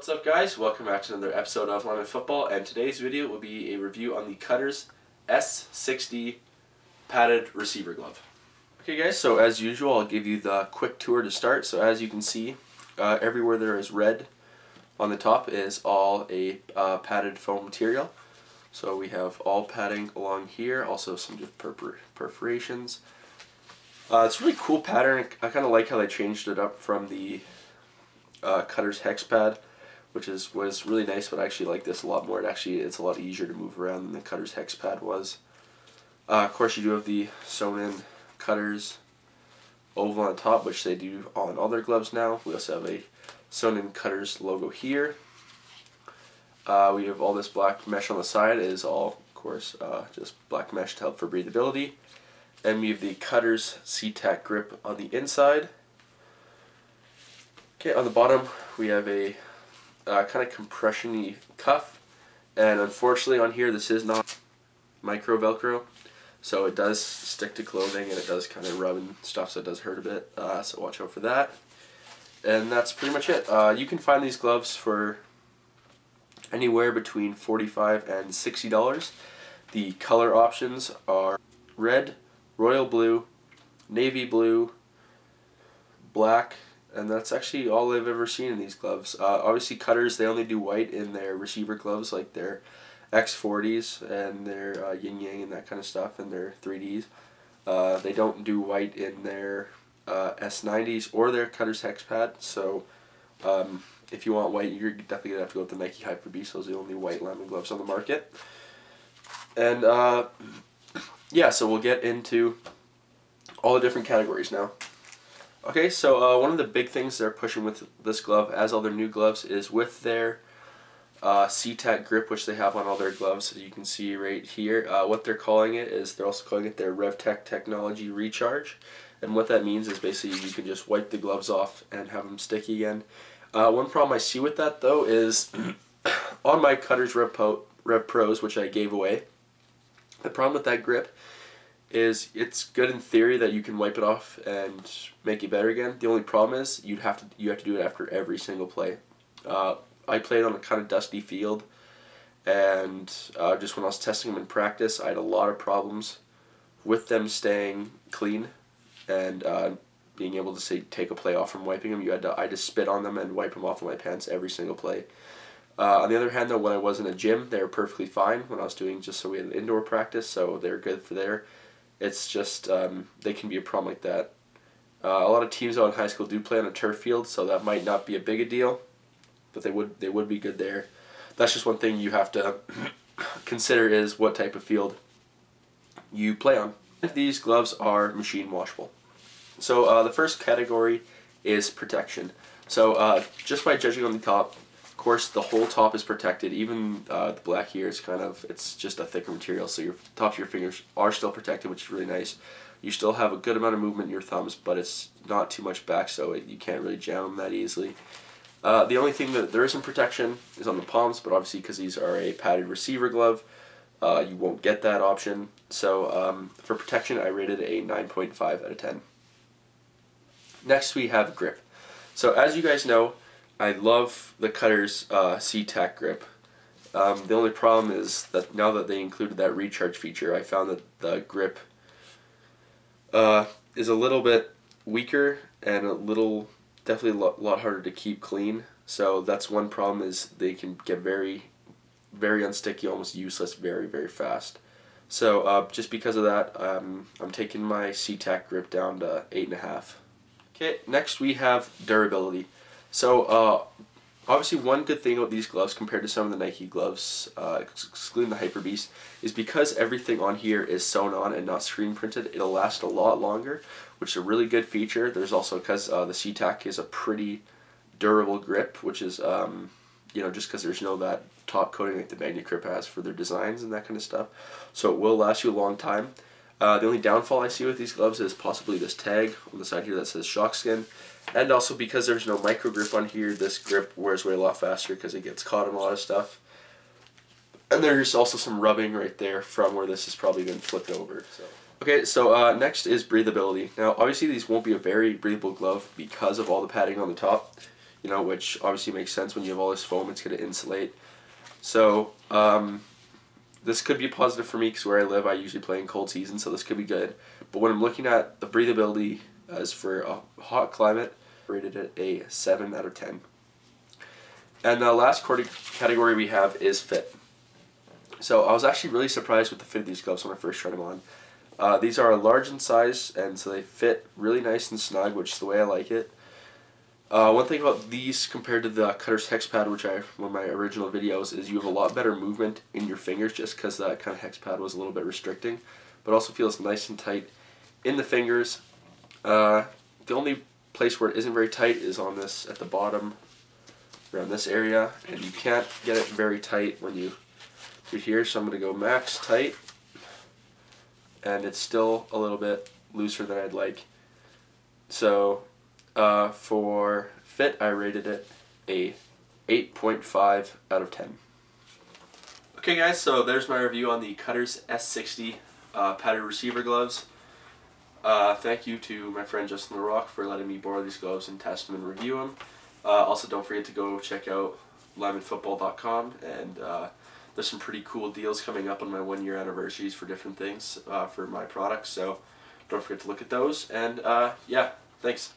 What's up guys, welcome back to another episode of Lemon Football, and today's video will be a review on the Cutters S60 padded receiver glove. Okay guys, so as usual I'll give you the quick tour to start. So as you can see, everywhere there is red on the top is all a padded foam material. So we have all padding along here, also some just perforations. It's a really cool pattern. I kind of like how they changed it up from the Cutters hex pad, which was really nice, but I actually like this a lot more. It's a lot easier to move around than the Cutters hex pad was. Of course, you do have the sewn-in Cutters oval on top, which they do on all their gloves now. We also have a sewn-in Cutters logo here. We have all this black mesh on the side. It is all, of course, just black mesh to help for breathability. And we have the Cutters C-Tac grip on the inside. Okay, on the bottom we have a kind of compression-y cuff, and unfortunately on here this is not micro velcro, so it does stick to clothing and it does kind of rub and stuff, so it does hurt a bit, so watch out for that. And that's pretty much it. You can find these gloves for anywhere between $45 and $60. The color options are red, royal blue, navy blue, black, and that's actually all I've ever seen in these gloves. Obviously Cutters, they only do white in their receiver gloves, like their X40s and their yin yang and that kind of stuff, and their 3Ds. They don't do white in their S90s or their Cutters hex pad, so if you want white, you're definitely going to have to go with the Nike Hyper Beast. Those are the only white lineman gloves on the market. And yeah, so we'll get into all the different categories now. Okay, so one of the big things they're pushing with this glove, as all their new gloves, is with their C-Tac grip, which they have on all their gloves. As you can see right here, what they're calling it is, they're also calling it their RevTech Technology Recharge. And what that means is basically you can just wipe the gloves off and have them sticky again. One problem I see with that though is on my Cutters Rev Pros, which I gave away, the problem with that grip is it's good in theory that you can wipe it off and make it better again. The only problem is you have to do it after every single play. I played on a kind of dusty field, and just when I was testing them in practice, I had a lot of problems with them staying clean and being able to take a play off from wiping them. I had to spit on them and wipe them off with my pants every single play. On the other hand though, when I was in a gym, they were perfectly fine when I was doing, just so we had an indoor practice, so they were good for there. It's just, they can be a problem like that. A lot of teams out in high school do play on a turf field, so that might not be a big a deal, but they would be good there. That's just one thing you have to consider, is what type of field you play on. These gloves are machine washable. So the first category is protection. So just by judging on the top, of course the whole top is protected. Even the black here is it's just a thicker material, so your tops of your fingers are still protected, which is really nice. You still have a good amount of movement in your thumbs, but it's not too much back, so you can't really jam them that easily. The only thing that there isn't protection is on the palms, but obviously because these are a padded receiver glove, you won't get that option. So for protection, I rated it a 9.5 out of 10. Next we have grip. So as you guys know, I love the Cutters C-Tac grip. The only problem is that now that they included that recharge feature, I found that the grip is a little bit weaker and definitely a lot harder to keep clean. So that's one problem, is they can get very, very unsticky, almost useless very, very fast. So just because of that, I'm taking my C-Tac grip down to 8.5. Okay, next we have durability. So obviously one good thing about these gloves compared to some of the Nike gloves, excluding the Hyper Beast, is because everything on here is sewn on and not screen printed, it'll last a lot longer, which is a really good feature. There's also, because the C-Tac is a pretty durable grip, which is you know, just because there's no that top coating like the Magnet grip has for their designs and that kind of stuff, so it will last you a long time. The only downfall I see with these gloves is possibly this tag on the side here that says Shockskin, and also because there's no micro grip on here, this grip wears away a lot faster because it gets caught in a lot of stuff. And there's also some rubbing right there from where this has probably been flipped over. Okay, so next is breathability. Now obviously these won't be a very breathable glove because of all the padding on the top. you know, which obviously makes sense when you have all this foam, it's going to insulate. So this could be positive for me because where I live I usually play in cold seasons, so this could be good. But when I'm looking at the breathability as for a hot climate, I rated it a 7 out of 10. And the last category we have is fit. So I was actually really surprised with the fit of these gloves when I first tried them on. These are large in size, and so they fit really nice and snug, which is the way I like it. One thing about these compared to the Cutter's Hex Pad, which one of my original videos, is you have a lot better movement in your fingers just because that kind of Hex Pad was a little bit restricting, but also feels nice and tight in the fingers. The only place where it isn't very tight is on this at the bottom, around this area, and you can't get it very tight when you do here, so I'm going to go max tight, and it's still a little bit looser than I'd like. So for fit, I rated it a 8.5 out of 10. Okay guys, so there's my review on the Cutter's S60 padded receiver gloves. Thank you to my friend Justin LaRock for letting me borrow these gloves and test them and review them. Also, don't forget to go check out linemanfootball.com, and there's some pretty cool deals coming up on my 1-year anniversaries for different things for my products, so don't forget to look at those. And yeah, thanks.